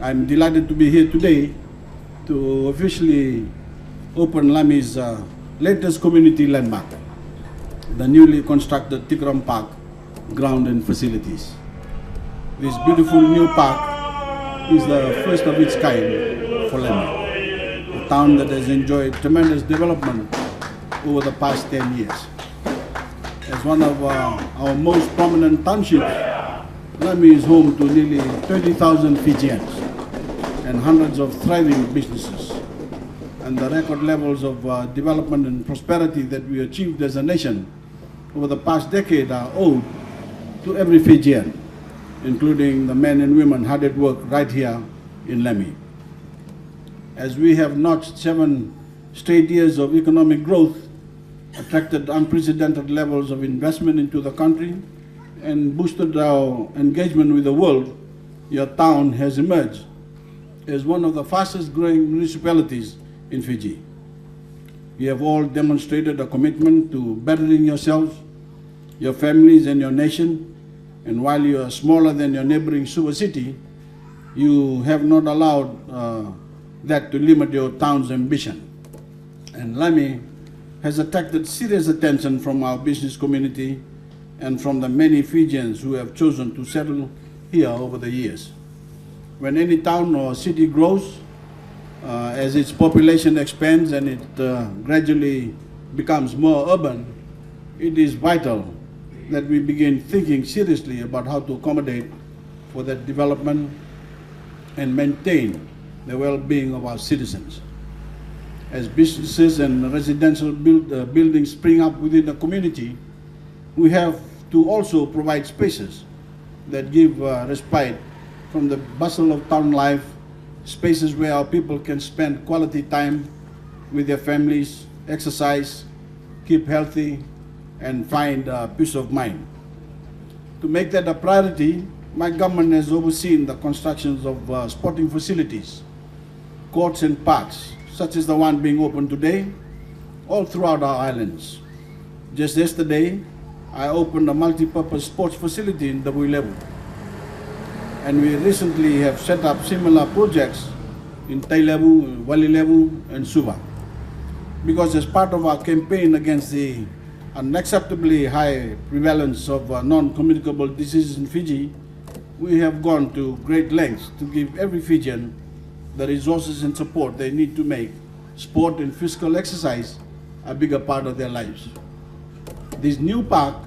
I'm delighted to be here today to officially open Lami's latest community landmark, the newly constructed Tikram Park ground and facilities. This beautiful new park is the first of its kind for Lami, a town that has enjoyed tremendous development over the past 10 years. As one of our most prominent townships, Lami is home to nearly 30,000 Fijians and hundreds of thriving businesses. And the record levels of development and prosperity that we achieved as a nation over the past decade are owed to every Fijian, including the men and women hard at work right here in Lami. As we have notched 7 straight years of economic growth, attracted unprecedented levels of investment into the country, and boosted our engagement with the world, your town has emerged as one of the fastest growing municipalities in Fiji. You have all demonstrated a commitment to bettering yourselves, your families and your nation, and while you are smaller than your neighboring Suva city, you have not allowed that to limit your town's ambition. And Lami has attracted serious attention from our business community and from the many Fijians who have chosen to settle here over the years. When any town or city grows, as its population expands and it gradually becomes more urban, it is vital that we begin thinking seriously about how to accommodate for that development and maintain the well-being of our citizens. As businesses and residential buildings spring up within the community, we have to also provide spaces that give respite from the bustle of town life, spaces where our people can spend quality time with their families, exercise, keep healthy, and find peace of mind. To make that a priority, my government has overseen the constructions of sporting facilities, courts and parks, such as the one being opened today, all throughout our islands. Just yesterday, I opened a multi-purpose sports facility in Dabuilevu. And we recently have set up similar projects in Tailevu, Walilevu, and Suva. Because as part of our campaign against the unacceptably high prevalence of non-communicable diseases in Fiji, we have gone to great lengths to give every Fijian the resources and support they need to make sport and physical exercise a bigger part of their lives. This new park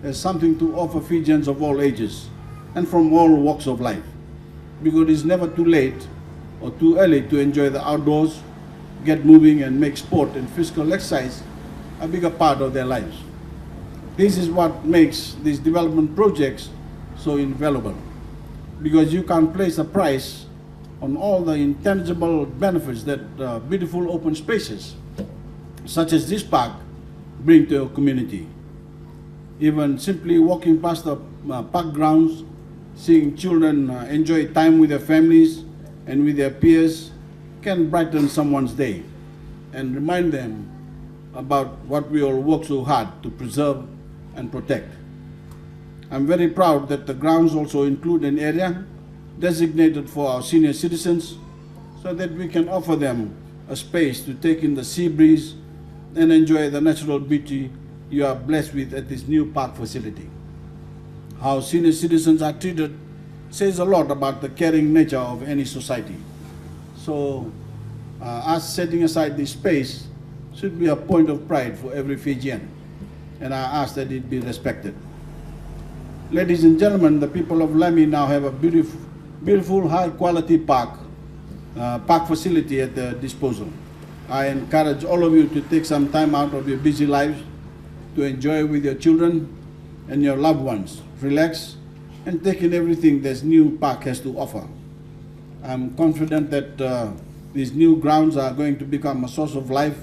has something to offer Fijians of all ages and from all walks of life, because it's never too late or too early to enjoy the outdoors, get moving and make sport and physical exercise a bigger part of their lives. This is what makes these development projects so invaluable, because you can't place a price on all the intangible benefits that beautiful open spaces, such as this park, bring to your community. Even simply walking past the park grounds, seeing children enjoy time with their families and with their peers can brighten someone's day and remind them about what we all work so hard to preserve and protect. I'm very proud that the grounds also include an area designated for our senior citizens so that we can offer them a space to take in the sea breeze and enjoy the natural beauty you are blessed with at this new park facility. How senior citizens are treated says a lot about the caring nature of any society. So us setting aside this space should be a point of pride for every Fijian, and I ask that it be respected. Ladies and gentlemen, the people of Lami now have a beautiful high-quality park facility at their disposal. I encourage all of you to take some time out of your busy lives to enjoy with your children and your loved ones, relax, and take in everything this new park has to offer. I'm confident that these new grounds are going to become a source of life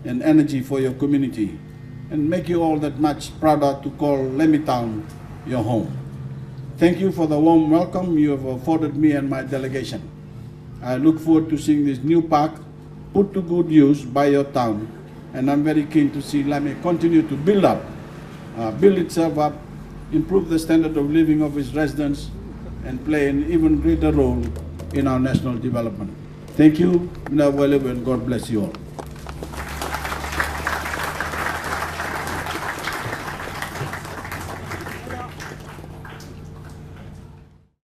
and energy for your community and make you all that much prouder to call Lami Town your home. Thank you for the warm welcome you have afforded me and my delegation. I look forward to seeing this new park put to good use by your town, and I'm very keen to see Lami continue to build itself up, improve the standard of living of its residents, and play an even greater role in our national development. Thank you, Minawale, and God bless you all.